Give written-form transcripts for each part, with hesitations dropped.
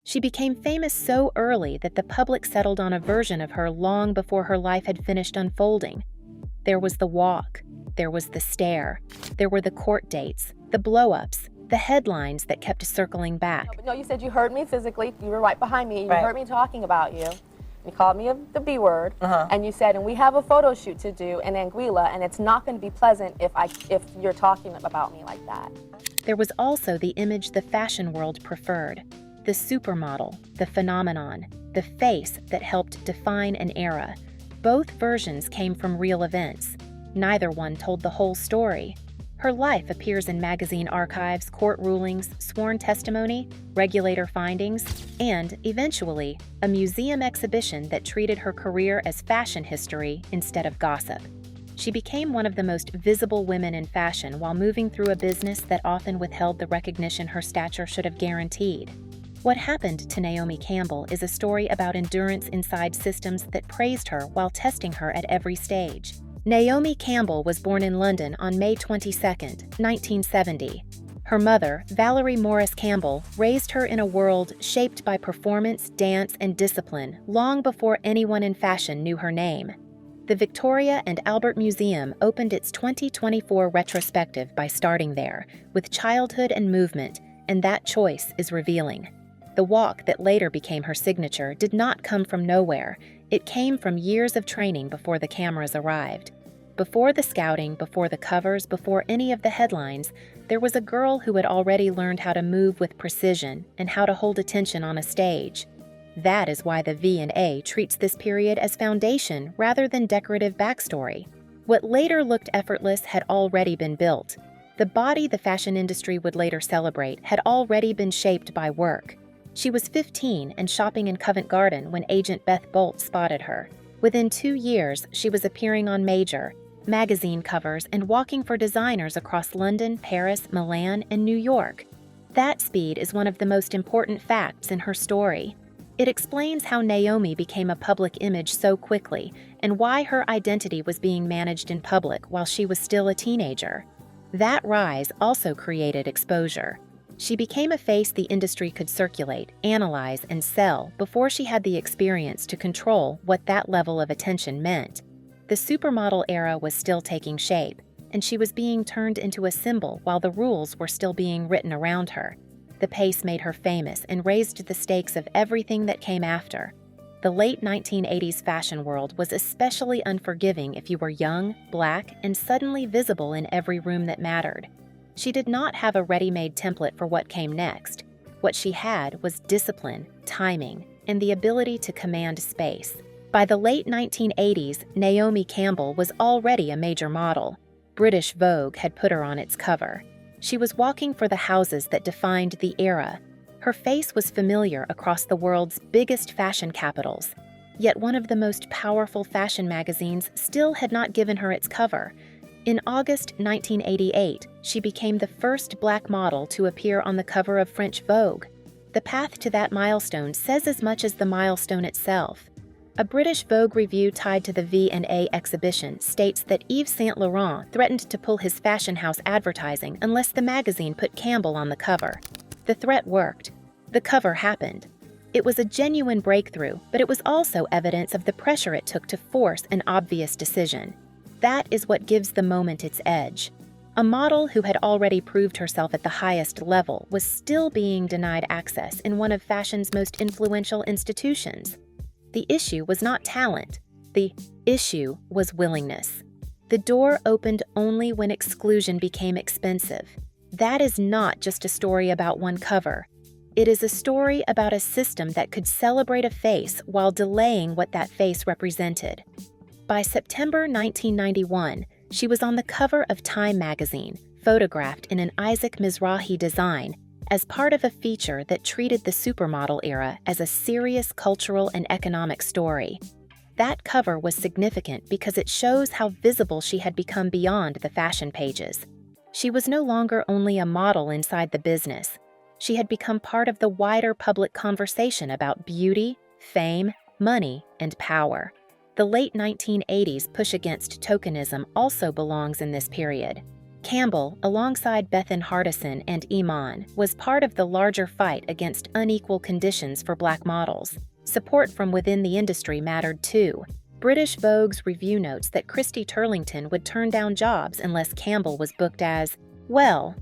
She became famous so early that the public settled on a version of her long before her life had finished unfolding. There was the walk, there was the stare, there were the court dates, the blow-ups, the headlines that kept circling back. No, you said you heard me physically. You were right behind me. You heard me talking about you. You called me the B word, and you said, and we have a photo shoot to do in Anguilla, and it's not going to be pleasant if you're talking about me like that. There was also the image the fashion world preferred, the supermodel, the phenomenon, the face that helped define an era. Both versions came from real events. Neither one told the whole story. Her life appears in magazine archives, court rulings, sworn testimony, regulator findings, and, eventually, a museum exhibition that treated her career as fashion history instead of gossip. She became one of the most visible women in fashion while moving through a business that often withheld the recognition her stature should have guaranteed. What happened to Naomi Campbell is a story about endurance inside systems that praised her while testing her at every stage. Naomi Campbell was born in London on May 22, 1970. Her mother, Valerie Morris Campbell, raised her in a world shaped by performance, dance, and discipline long before anyone in fashion knew her name. The Victoria and Albert Museum opened its 2024 retrospective by starting there, with childhood and movement, and that choice is revealing. The walk that later became her signature did not come from nowhere. It came from years of training before the cameras arrived. Before the scouting, before the covers, before any of the headlines, there was a girl who had already learned how to move with precision and how to hold attention on a stage. That is why the V&A treats this period as foundation rather than decorative backstory. What later looked effortless had already been built. The body the fashion industry would later celebrate had already been shaped by work. She was 15 and shopping in Covent Garden when agent Beth Bolt spotted her. Within 2 years, she was appearing on Major, magazine covers, and walking for designers across London, Paris, Milan, and New York. That speed is one of the most important facts in her story. It explains how Naomi became a public image so quickly and why her identity was being managed in public while she was still a teenager. That rise also created exposure. She became a face the industry could circulate, analyze, and sell before she had the experience to control what that level of attention meant. The supermodel era was still taking shape, and she was being turned into a symbol while the rules were still being written around her. The pace made her famous and raised the stakes of everything that came after. The late 1980s fashion world was especially unforgiving if you were young, black, and suddenly visible in every room that mattered. She did not have a ready-made template for what came next. What she had was discipline, timing, and the ability to command space. By the late 1980s, Naomi Campbell was already a major model. British Vogue had put her on its cover. She was walking for the houses that defined the era. Her face was familiar across the world's biggest fashion capitals. Yet one of the most powerful fashion magazines still had not given her its cover. In August 1988, she became the first black model to appear on the cover of French Vogue. The path to that milestone says as much as the milestone itself. A British Vogue review tied to the V&A exhibition states that Yves Saint Laurent threatened to pull his fashion house advertising unless the magazine put Campbell on the cover. The threat worked. The cover happened. It was a genuine breakthrough, but it was also evidence of the pressure it took to force an obvious decision. That is what gives the moment its edge. A model who had already proved herself at the highest level was still being denied access in one of fashion's most influential institutions. The issue was not talent. The issue was willingness. The door opened only when exclusion became expensive. That is not just a story about one cover. It is a story about a system that could celebrate a face while delaying what that face represented. By September 1991, she was on the cover of Time magazine, photographed in an Isaac Mizrahi design, as part of a feature that treated the supermodel era as a serious cultural and economic story. That cover was significant because it shows how visible she had become beyond the fashion pages. She was no longer only a model inside the business. She had become part of the wider public conversation about beauty, fame, money, and power. The late 1980s push against tokenism also belongs in this period. Campbell, alongside Bethan Hardison and Iman, was part of the larger fight against unequal conditions for Black models. Support from within the industry mattered too. British Vogue's review notes that Christy Turlington would turn down jobs unless Campbell was booked as, well.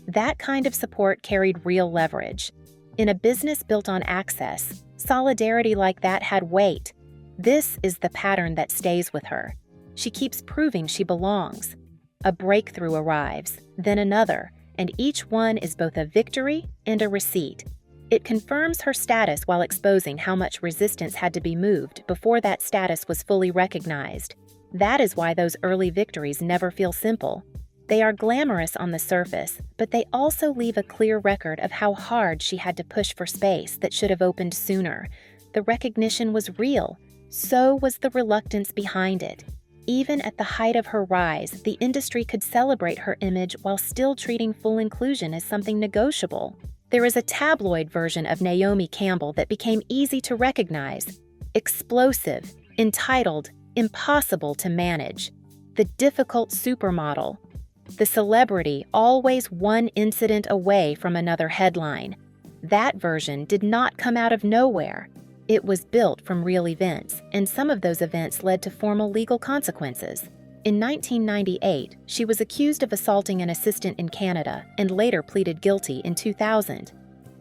That kind of support carried real leverage. In a business built on access, solidarity like that had weight. This is the pattern that stays with her. She keeps proving she belongs. A breakthrough arrives, then another, and each one is both a victory and a receipt. It confirms her status while exposing how much resistance had to be moved before that status was fully recognized. That is why those early victories never feel simple. They are glamorous on the surface, but they also leave a clear record of how hard she had to push for space that should have opened sooner. The recognition was real. So was the reluctance behind it. Even at the height of her rise, the industry could celebrate her image while still treating full inclusion as something negotiable. There is a tabloid version of Naomi Campbell that became easy to recognize. Explosive, entitled, impossible to manage. The difficult supermodel. The celebrity always one incident away from another headline. That version did not come out of nowhere. It was built from real events, and some of those events led to formal legal consequences. In 1998, she was accused of assaulting an assistant in Canada and later pleaded guilty in 2000.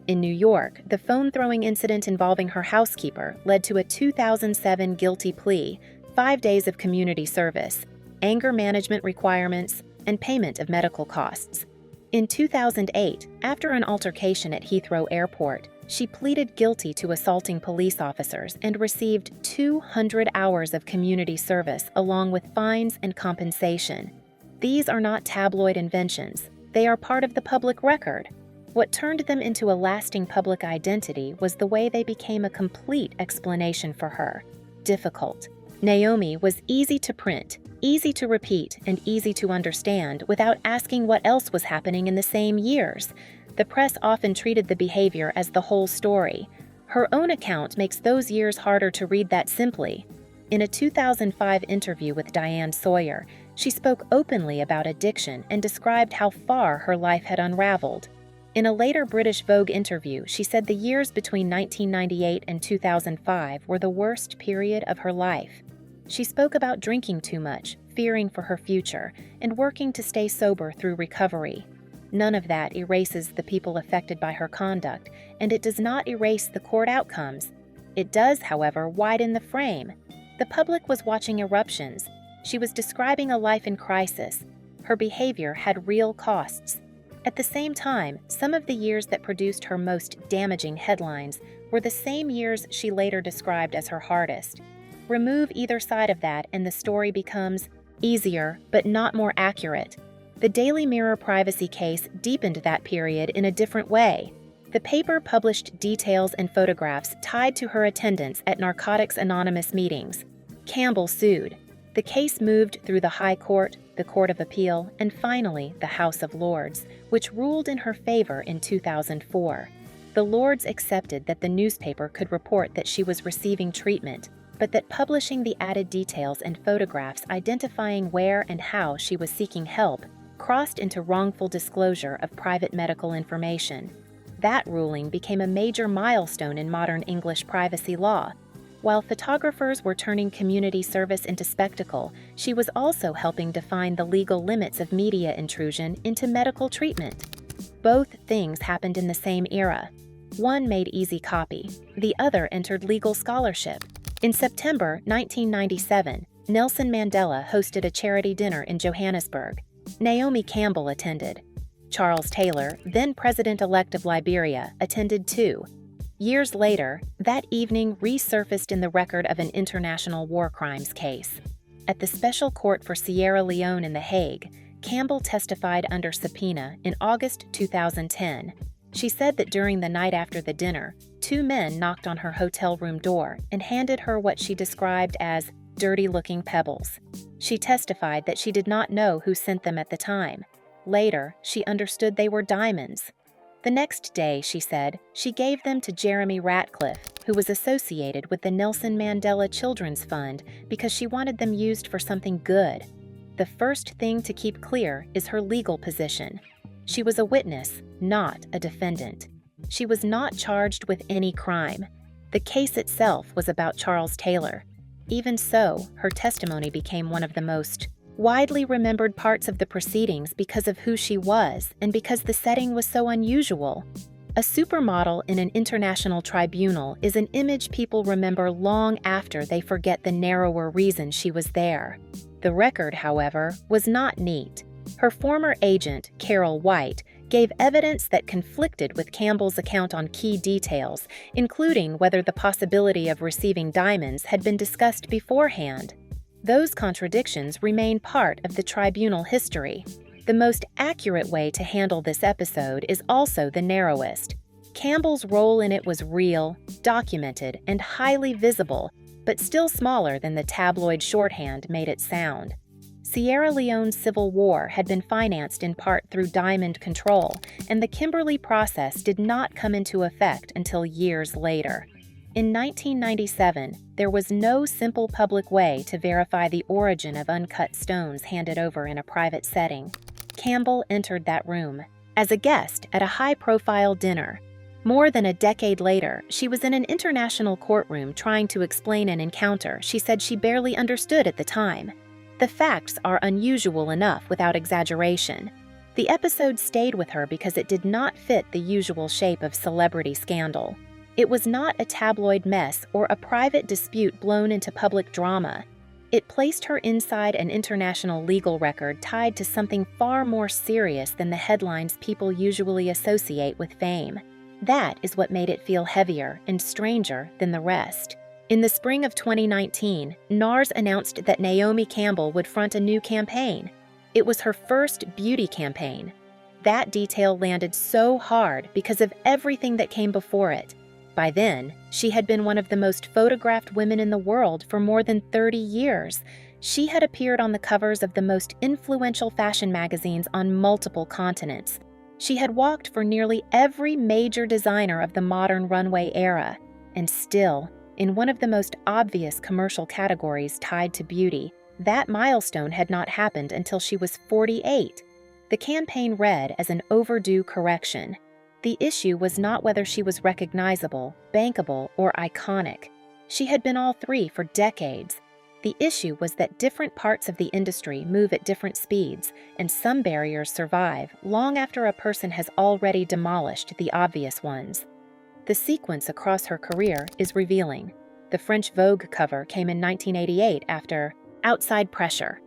In New York, the phone-throwing incident involving her housekeeper led to a 2007 guilty plea, 5 days of community service, anger management requirements, and payment of medical costs. In 2008, after an altercation at Heathrow Airport, she pleaded guilty to assaulting police officers and received 200 hours of community service along with fines and compensation. These are not tabloid inventions. They are part of the public record. What turned them into a lasting public identity was the way they became a complete explanation for her. Difficult. Naomi was easy to print, easy to repeat, and easy to understand without asking what else was happening in the same years. The press often treated the behavior as the whole story. Her own account makes those years harder to read that simply. In a 2005 interview with Diane Sawyer, she spoke openly about addiction and described how far her life had unraveled. In a later British Vogue interview, she said the years between 1998 and 2005 were the worst period of her life. She spoke about drinking too much, fearing for her future, and working to stay sober through recovery. None of that erases the people affected by her conduct, and it does not erase the court outcomes. It does, however, widen the frame. The public was watching eruptions. She was describing a life in crisis. Her behavior had real costs. At the same time, some of the years that produced her most damaging headlines were the same years she later described as her hardest. Remove either side of that and the story becomes easier, but not more accurate. The Daily Mirror privacy case deepened that period in a different way. The paper published details and photographs tied to her attendance at Narcotics Anonymous meetings. Campbell sued. The case moved through the High Court, the Court of Appeal, and finally the House of Lords, which ruled in her favor in 2004. The Lords accepted that the newspaper could report that she was receiving treatment, but that publishing the added details and photographs identifying where and how she was seeking help crossed into wrongful disclosure of private medical information. That ruling became a major milestone in modern English privacy law. While photographers were turning community service into spectacle, she was also helping define the legal limits of media intrusion into medical treatment. Both things happened in the same era. One made easy copy, the other entered legal scholarship. In September 1997, Nelson Mandela hosted a charity dinner in Johannesburg. Naomi Campbell attended. Charles Taylor, then president-elect of Liberia, attended too. Years later, that evening resurfaced in the record of an international war crimes case. At the Special Court for Sierra Leone in The Hague, Campbell testified under subpoena in August 2010. She said that during the night after the dinner, 2 men knocked on her hotel room door and handed her what she described as dirty-looking pebbles. She testified that she did not know who sent them at the time. Later, she understood they were diamonds. The next day, she said, she gave them to Jeremy Ratcliffe, who was associated with the Nelson Mandela Children's Fund because she wanted them used for something good. the first thing to keep clear is her legal position. She was a witness, not a defendant. She was not charged with any crime. The case itself was about Charles Taylor. Even so, her testimony became one of the most widely remembered parts of the proceedings because of who she was and because the setting was so unusual. A supermodel in an international tribunal is an image people remember long after they forget the narrower reason she was there. The record, however, was not neat. Her former agent, Carol White, gave evidence that conflicted with Campbell's account on key details, including whether the possibility of receiving diamonds had been discussed beforehand. Those contradictions remain part of the tribunal history. The most accurate way to handle this episode is also the narrowest. Campbell's role in it was real, documented, and highly visible, but still smaller than the tabloid shorthand made it sound. Sierra Leone's civil war had been financed in part through diamond control, and the Kimberley process did not come into effect until years later. In 1997, there was no simple public way to verify the origin of uncut stones handed over in a private setting. Campbell entered that room as a guest at a high-profile dinner. More than a decade later, she was in an international courtroom trying to explain an encounter she said she barely understood at the time. The facts are unusual enough without exaggeration. The episode stayed with her because it did not fit the usual shape of celebrity scandal. It was not a tabloid mess or a private dispute blown into public drama. It placed her inside an international legal record tied to something far more serious than the headlines people usually associate with fame. That is what made it feel heavier and stranger than the rest. In the spring of 2019, NARS announced that Naomi Campbell would front a new campaign. It was her first beauty campaign. That detail landed so hard because of everything that came before it. By then, she had been one of the most photographed women in the world for more than 30 years. She had appeared on the covers of the most influential fashion magazines on multiple continents. She had walked for nearly every major designer of the modern runway era. And still, in one of the most obvious commercial categories tied to beauty, that milestone had not happened until she was 48. The campaign read as an overdue correction. The issue was not whether she was recognizable, bankable, or iconic. She had been all three for decades. The issue was that different parts of the industry move at different speeds, and some barriers survive long after a person has already demolished the obvious ones. The sequence across her career is revealing. The French Vogue cover came in 1988 after Outside Pressure.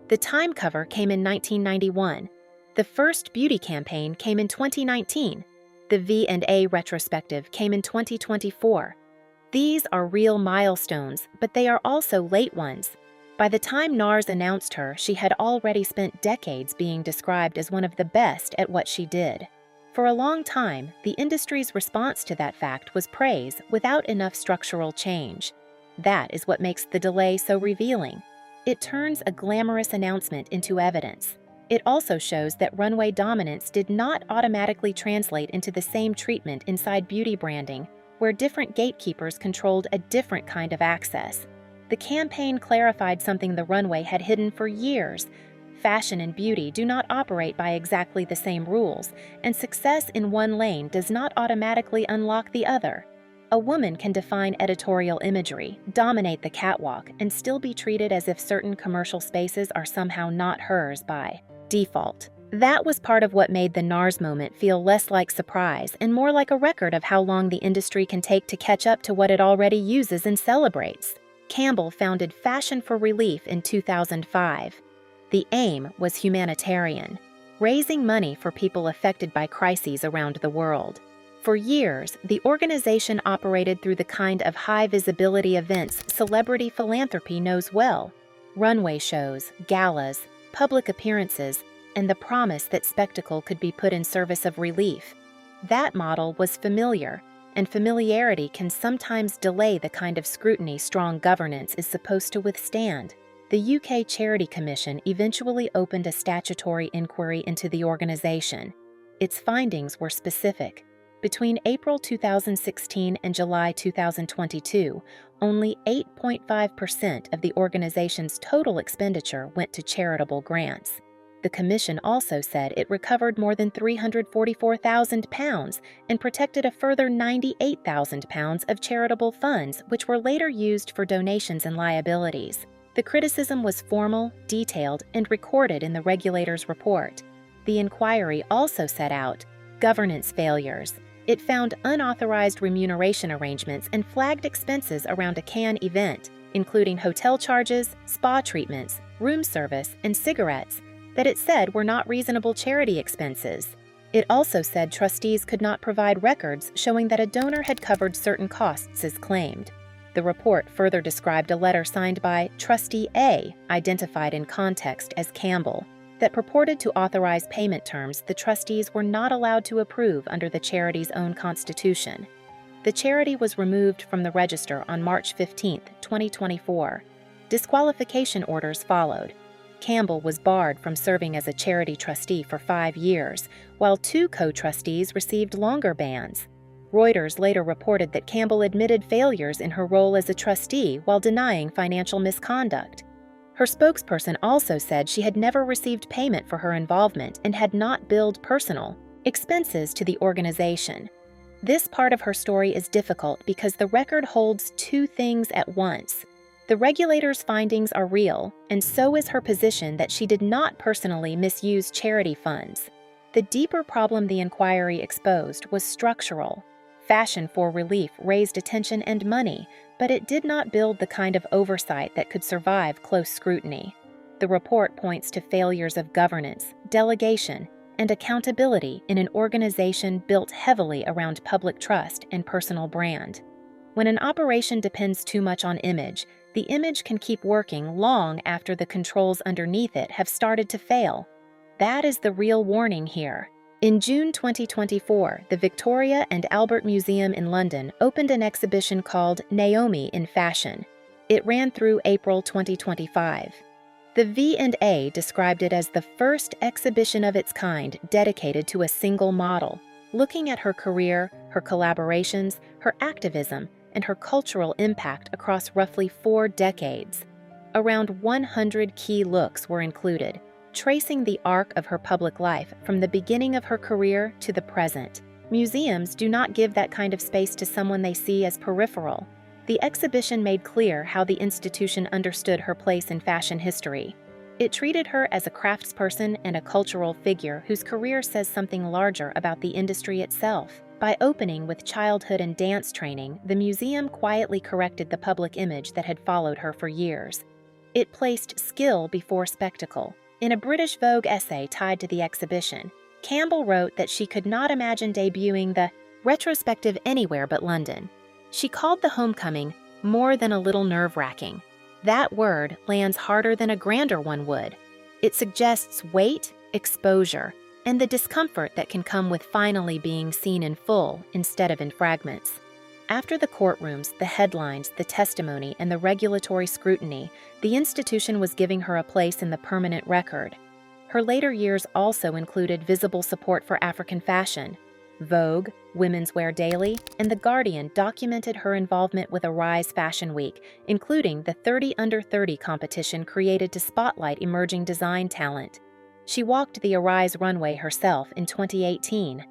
The Time cover came in 1991. The first beauty campaign came in 2019. The V&A retrospective came in 2024. These are real milestones, but they are also late ones. By the time NARS announced her, she had already spent decades being described as one of the best at what she did. For a long time, the industry's response to that fact was praise without enough structural change. That is what makes the delay so revealing. It turns a glamorous announcement into evidence. It also shows that runway dominance did not automatically translate into the same treatment inside beauty branding, where different gatekeepers controlled a different kind of access. The campaign clarified something the runway had hidden for years. Fashion and beauty do not operate by exactly the same rules, and success in one lane does not automatically unlock the other. A woman can define editorial imagery, dominate the catwalk, and still be treated as if certain commercial spaces are somehow not hers by default. That was part of what made the NARS moment feel less like surprise and more like a record of how long the industry can take to catch up to what it already uses and celebrates. Campbell founded Fashion for Relief in 2005. The aim was humanitarian, raising money for people affected by crises around the world. For years, the organization operated through the kind of high-visibility events celebrity philanthropy knows well: runway shows, galas, public appearances, and the promise that spectacle could be put in service of relief. That model was familiar, and familiarity can sometimes delay the kind of scrutiny strong governance is supposed to withstand. The UK Charity Commission eventually opened a statutory inquiry into the organization. Its findings were specific. Between April 2016 and July 2022, only 8.5% of the organization's total expenditure went to charitable grants. The commission also said it recovered more than £344,000 and protected a further £98,000 of charitable funds, which were later used for donations and liabilities. The criticism was formal, detailed, and recorded in the regulator's report. The inquiry also set out governance failures. It found unauthorized remuneration arrangements and flagged expenses around a Cannes event, including hotel charges, spa treatments, room service, and cigarettes, that it said were not reasonable charity expenses. It also said trustees could not provide records showing that a donor had covered certain costs as claimed. The report further described a letter signed by Trustee A, identified in context as Campbell, that purported to authorize payment terms the trustees were not allowed to approve under the charity's own constitution. The charity was removed from the register on March 15, 2024. Disqualification orders followed. Campbell was barred from serving as a charity trustee for 5 years, while 2 co-trustees received longer bans. Reuters later reported that Campbell admitted failures in her role as a trustee while denying financial misconduct. Her spokesperson also said she had never received payment for her involvement and had not billed personal expenses to the organization. This part of her story is difficult because the record holds 2 things at once. The regulator's findings are real, and so is her position that she did not personally misuse charity funds. The deeper problem the inquiry exposed was structural. Fashion for Relief raised attention and money, but it did not build the kind of oversight that could survive close scrutiny. The report points to failures of governance, delegation, and accountability in an organization built heavily around public trust and personal brand. When an operation depends too much on image, the image can keep working long after the controls underneath it have started to fail. That is the real warning here. In June 2024, the Victoria and Albert Museum in London opened an exhibition called Naomi in Fashion. It ran through April 2025. The V&A described it as the first exhibition of its kind dedicated to a single model, looking at her career, her collaborations, her activism, and her cultural impact across roughly 4 decades. Around 100 key looks were included, tracing the arc of her public life from the beginning of her career to the present. Museums do not give that kind of space to someone they see as peripheral. The exhibition made clear how the institution understood her place in fashion history. It treated her as a craftsperson and a cultural figure whose career says something larger about the industry itself. By opening with childhood and dance training, the museum quietly corrected the public image that had followed her for years. It placed skill before spectacle. In a British Vogue essay tied to the exhibition, Campbell wrote that she could not imagine debuting the retrospective anywhere but London. She called the homecoming more than a little nerve-wracking. That word lands harder than a grander one would. It suggests weight, exposure, and the discomfort that can come with finally being seen in full instead of in fragments. After the courtrooms, the headlines, the testimony, and the regulatory scrutiny, the institution was giving her a place in the permanent record. Her later years also included visible support for African fashion. Vogue, Women's Wear Daily, and The Guardian documented her involvement with Arise Fashion Week, including the 30 Under 30 competition created to spotlight emerging design talent. She walked the Arise runway herself in 2018.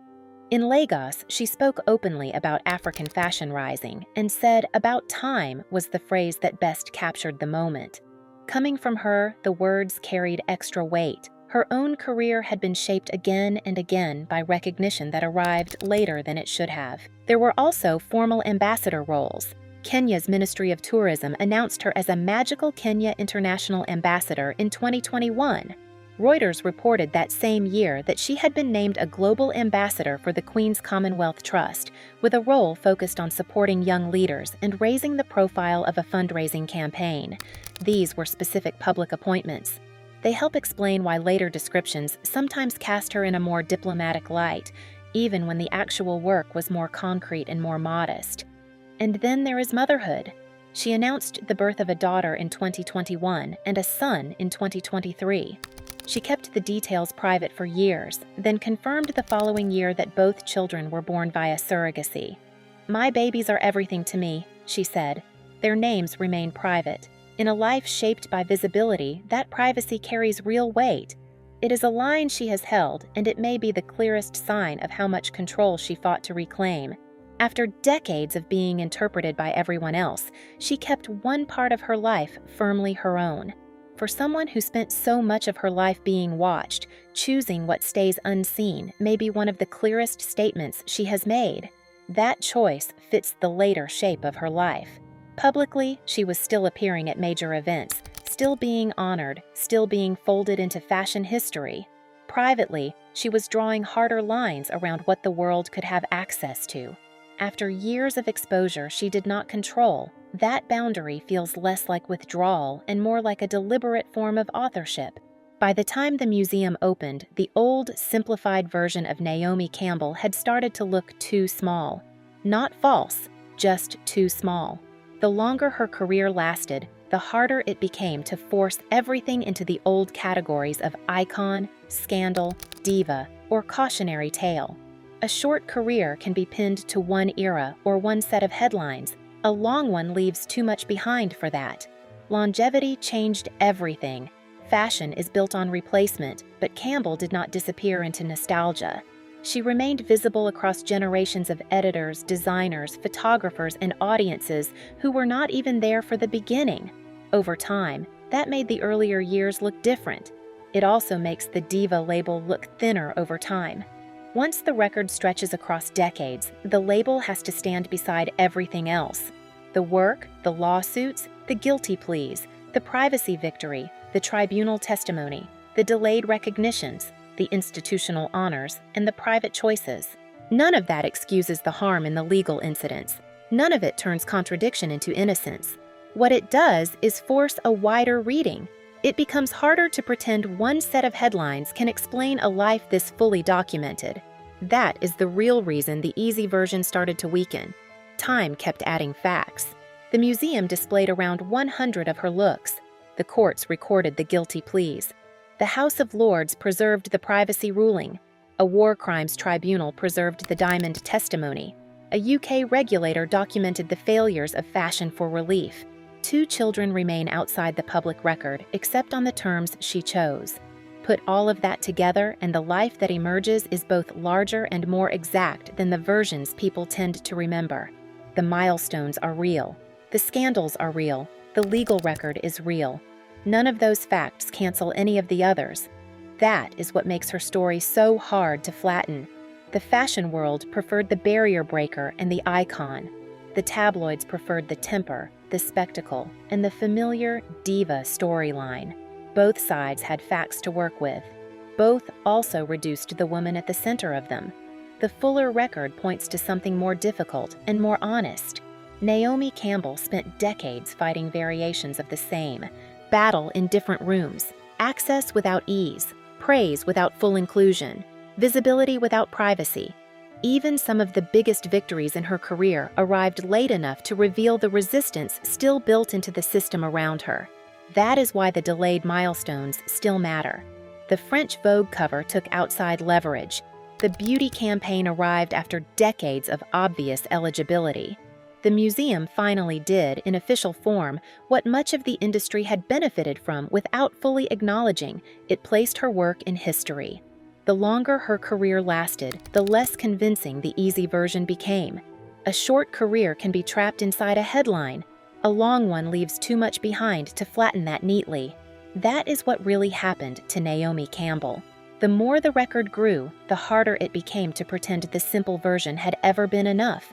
In Lagos, she spoke openly about African fashion rising and said "about time" was the phrase that best captured the moment. Coming from her, the words carried extra weight. Her own career had been shaped again and again by recognition that arrived later than it should have. There were also formal ambassador roles. Kenya's Ministry of Tourism announced her as a Magical Kenya International Ambassador in 2021. Reuters reported that same year that she had been named a global ambassador for the Queen's Commonwealth Trust, with a role focused on supporting young leaders and raising the profile of a fundraising campaign. These were specific public appointments. They help explain why later descriptions sometimes cast her in a more diplomatic light, even when the actual work was more concrete and more modest. And then there is motherhood. She announced the birth of a daughter in 2021 and a son in 2023. She kept the details private for years, then confirmed the following year that both children were born via surrogacy. "My babies are everything to me," she said. "Their names remain private. In a life shaped by visibility, that privacy carries real weight." It is a line she has held, and it may be the clearest sign of how much control she fought to reclaim. After decades of being interpreted by everyone else, she kept one part of her life firmly her own. For someone who spent so much of her life being watched, choosing what stays unseen may be one of the clearest statements she has made. That choice fits the later shape of her life. Publicly, she was still appearing at major events, still being honored, still being folded into fashion history. Privately, she was drawing harder lines around what the world could have access to. After years of exposure she did not control, that boundary feels less like withdrawal and more like a deliberate form of authorship. By the time the museum opened, the old, simplified version of Naomi Campbell had started to look too small. Not false, just too small. The longer her career lasted, the harder it became to force everything into the old categories of icon, scandal, diva, or cautionary tale. A short career can be pinned to one era or one set of headlines. A long one leaves too much behind for that. Longevity changed everything. Fashion is built on replacement, but Campbell did not disappear into nostalgia. She remained visible across generations of editors, designers, photographers, and audiences who were not even there for the beginning. Over time, that made the earlier years look different. It also makes the diva label look thinner over time. Once the record stretches across decades, the label has to stand beside everything else. The work, the lawsuits, the guilty pleas, the privacy victory, the tribunal testimony, the delayed recognitions, the institutional honors, and the private choices. None of that excuses the harm in the legal incidents. None of it turns contradiction into innocence. What it does is force a wider reading. It becomes harder to pretend one set of headlines can explain a life this fully documented. That is the real reason the easy version started to weaken. Time kept adding facts. The museum displayed around 100 of her looks. The courts recorded the guilty pleas. The House of Lords preserved the privacy ruling. A war crimes tribunal preserved the diamond testimony. A UK regulator documented the failures of fashion for relief. 2 children remain outside the public record, except on the terms she chose. Put all of that together, and the life that emerges is both larger and more exact than the versions people tend to remember. The milestones are real. The scandals are real. The legal record is real. None of those facts cancel any of the others. That is what makes her story so hard to flatten. The fashion world preferred the barrier breaker and the icon. The tabloids preferred the temper, the spectacle, and the familiar diva storyline. Both sides had facts to work with. Both also reduced the woman at the center of them. The fuller record points to something more difficult and more honest. Naomi Campbell spent decades fighting variations of the same. Battle in different rooms, access without ease, praise without full inclusion, visibility without privacy. Even some of the biggest victories in her career arrived late enough to reveal the resistance still built into the system around her. That is why the delayed milestones still matter. The French Vogue cover took outside leverage. The beauty campaign arrived after decades of obvious eligibility. The museum finally did, in official form, what much of the industry had benefited from without fully acknowledging. It placed her work in history. The longer her career lasted, the less convincing the easy version became. A short career can be trapped inside a headline. A long one leaves too much behind to flatten that neatly. That is what really happened to Naomi Campbell. The more the record grew, the harder it became to pretend the simple version had ever been enough.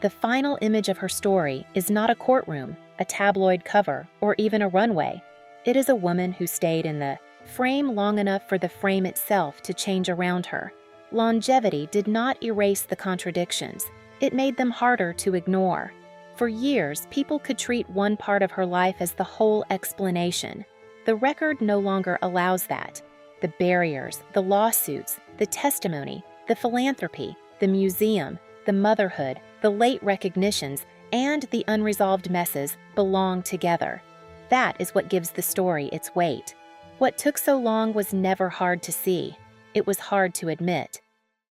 The final image of her story is not a courtroom, a tabloid cover, or even a runway. It is a woman who stayed in the frame long enough for the frame itself to change around her. Longevity did not erase the contradictions. It made them harder to ignore. For years, people could treat one part of her life as the whole explanation. The record no longer allows that. The barriers, the lawsuits, the testimony, the philanthropy, the museum, the motherhood, the late recognitions, and the unresolved messes belong together. That is what gives the story its weight. What took so long was never hard to see. It was hard to admit.